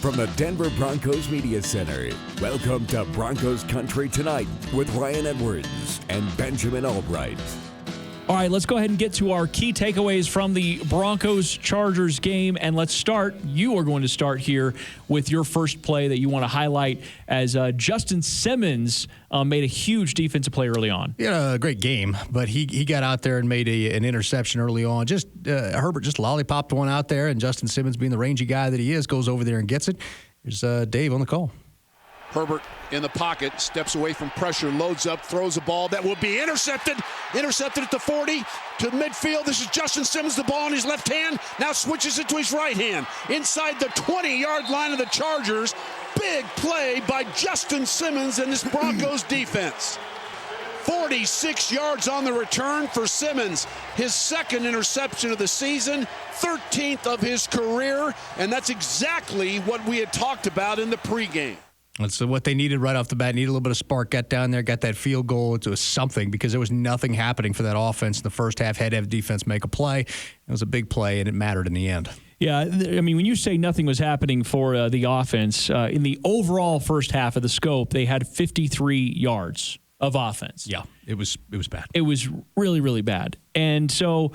from the Denver Broncos Media Center, welcome to Broncos Country Tonight with Ryan Edwards and Benjamin Allbright. All right, let's go ahead and get to our key takeaways from the Broncos-Chargers game, and let's start. You are going to start here with your first play that you want to highlight as Justin Simmons made a huge defensive play early on. He had a great game, but he got out there and made an interception early on. Herbert just lollipopped one out there, and Justin Simmons, being the rangy guy that he is, goes over there and gets it. Here's Dave on the call. Herbert in the pocket, steps away from pressure, loads up, throws a ball that will be intercepted. Intercepted at the 40 to midfield. This is Justin Simmons, the ball in his left hand. Now switches it to his right hand. Inside the 20-yard line of the Chargers. Big play by Justin Simmons and this Broncos defense. 46 yards on the return for Simmons. His second interception of the season, 13th of his career, and that's exactly what we had talked about in the pregame. That's what they needed right off the bat. Needed a little bit of spark. Got down there, got that field goal. It was something because there was nothing happening for that offense in the first half. Had to have defense make a play. It was a big play, and it mattered in the end. Yeah, I mean, when you say nothing was happening for the offense, in the overall first half of the scope, they had 53 yards of offense. Yeah, it was bad. It was really, really bad. And so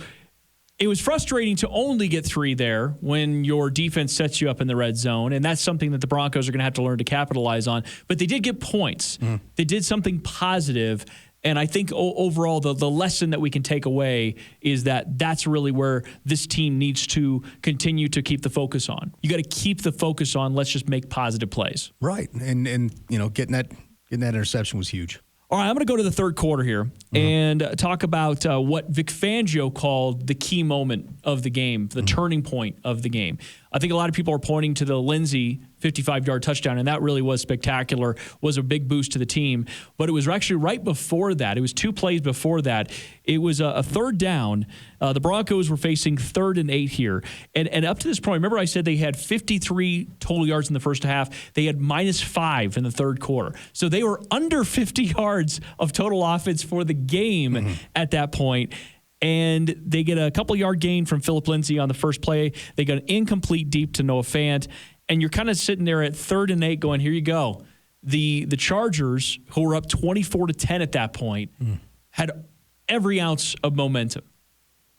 it was frustrating to only get 3 there when your defense sets you up in the red zone, and that's something that the Broncos are going to have to learn to capitalize on. But they did get points. They did something positive, and I think overall the lesson that we can take away is that that's really where this team needs to continue to keep the focus on. You got to keep the focus on, let's just make positive plays. Right, and you know, getting that interception was huge. All right, I'm going to go to the third quarter here and talk about what Vic Fangio called the key moment of the game, the turning point of the game. I think a lot of people are pointing to the Lindsay 55-yard touchdown, and that really was spectacular, was a big boost to the team. But it was actually right before that. It was 2 plays before that. It was a third down. The Broncos were facing 3rd and 8 here. And up to this point, remember I said they had 53 total yards in the first half. They had -5 in the third quarter. So they were under 50 yards of total offense for the game at that point. And they get a couple-yard gain from Philip Lindsay on the first play. They got an incomplete deep to Noah Fant. And you're kind of sitting there at 3rd and 8 going, here you go. The Chargers, who were up 24-10 at that point, had every ounce of momentum.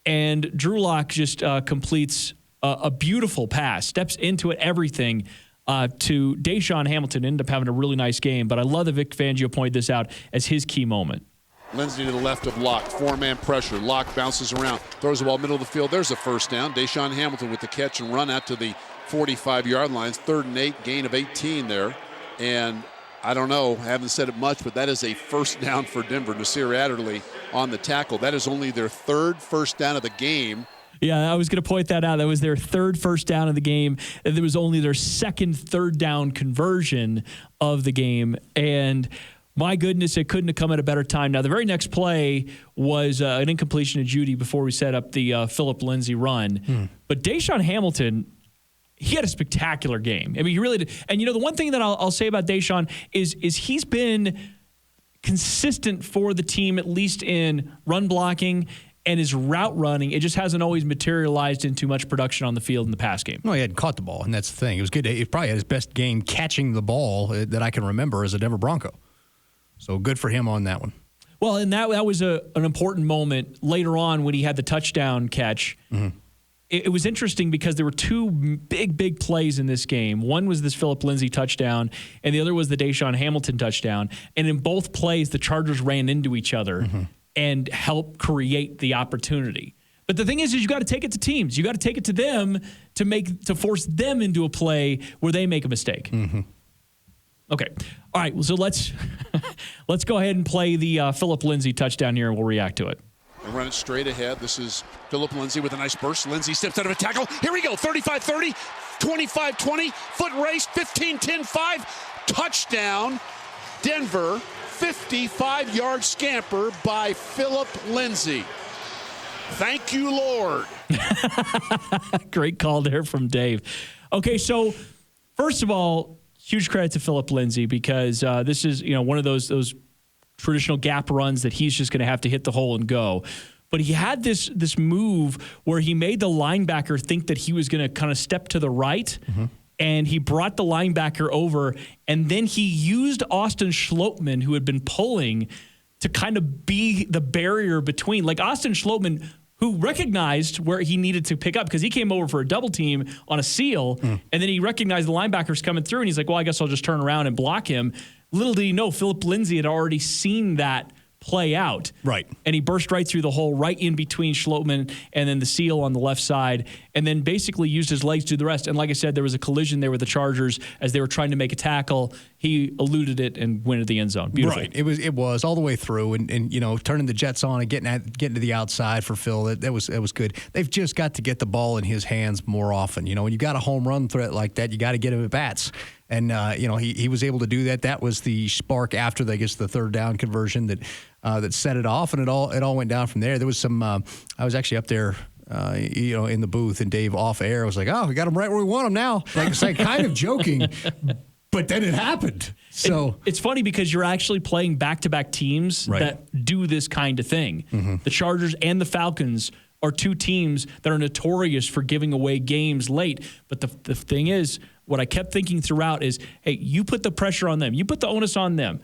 And Drew Lock just completes a beautiful pass, steps into it, everything, to Deshaun Hamilton. Ended up having a really nice game. But I love that Vic Fangio pointed this out as his key moment. Lindsay to the left of Locke, 4-man pressure. Locke bounces around, throws the ball middle of the field. There's a first down. Deshaun Hamilton with the catch and run out to the 45-yard lines. 3rd and 8, gain of 18 there. And I don't know, haven't said it much, but that is a first down for Denver. Nasir Adderley on the tackle. That is only their 3rd first down of the game. Yeah, I was going to point that out. That was their 3rd first down of the game. There was only their 2nd third down conversion of the game. And my goodness, it couldn't have come at a better time. Now, the very next play was an incompletion to Judy before we set up the Philip Lindsay run. But Deshaun Hamilton, he had a spectacular game. I mean, he really did. And, you know, the one thing that I'll say about Deshaun is he's been consistent for the team, at least in run blocking and his route running. It just hasn't always materialized into much production on the field in the pass game. No, he hadn't caught the ball, and that's the thing. It was good. He probably had his best game catching the ball that I can remember as a Denver Bronco. So good for him on that one. Well, and that was an important moment later on when he had the touchdown catch. It was interesting because there were 2 big plays in this game. One was this Philip Lindsay touchdown, and the other was the Deshaun Hamilton touchdown. And in both plays, the Chargers ran into each other and helped create the opportunity. But the thing is you got to take it to teams. You got to take it to them to force them into a play where they make a mistake. Okay. All right. Well, so let's go ahead and play the Philip Lindsay touchdown here, and we'll react to it. And run it straight ahead. This is Philip Lindsay with a nice burst. Lindsay steps out of a tackle. Here we go. 35-30, 25-20, foot race, 15-10-5, touchdown. Denver, 55-yard scamper by Philip Lindsay. Thank you, Lord. Great call there from Dave. Okay, so first of all, huge credit to Philip Lindsay because this is one of those traditional gap runs that he's just going to have to hit the hole and go. But he had this move where he made the linebacker think that he was going to kind of step to the right, and he brought the linebacker over, and then he used Austin Schlottman, who had been pulling, to kind of be the barrier between. Like Austin Schlottman, who recognized where he needed to pick up because he came over for a double team on a seal, and then he recognized the linebacker's coming through, and he's like, well, I guess I'll just turn around and block him. Little did he know, Philip Lindsay had already seen that play out. Right. And he burst right through the hole, right in between Schlottman and then the seal on the left side, and then basically used his legs to do the rest. And like I said, there was a collision there with the Chargers as they were trying to make a tackle. He eluded it and went into the end zone. Beautiful. Right. It was all the way through, and you know, turning the jets on and getting to the outside for Phil. That was good. They've just got to get the ball in his hands more often. You know, when you got a home run threat like that, you got to get him at bats. And you know, he was able to do that. That was the spark after the third down conversion that set it off, and it all went down from there. There was some. I was actually up there, you know, in the booth, and Dave off air. I was like, "Oh, we got him right where we want him now." Like it's like kind of joking, but then it happened. So it's funny because you're actually playing back-to-back teams that do this kind of thing. Mm-hmm. The Chargers and the Falcons are two teams that are notorious for giving away games late. But the thing is, what I kept thinking throughout is, hey, you put the pressure on them. You put the onus on them.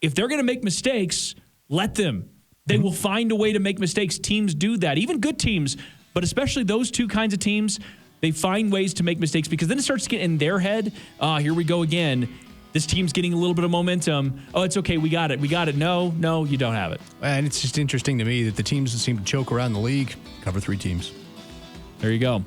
If they're going to make mistakes, let them. They will find a way to make mistakes. Teams do that, even good teams, but especially those two kinds of teams, they find ways to make mistakes because then it starts to get in their head. Here we go again. This team's getting a little bit of momentum. Oh, it's okay. We got it. No, you don't have it. And it's just interesting to me that the teams that seem to choke around the league cover three teams. There you go.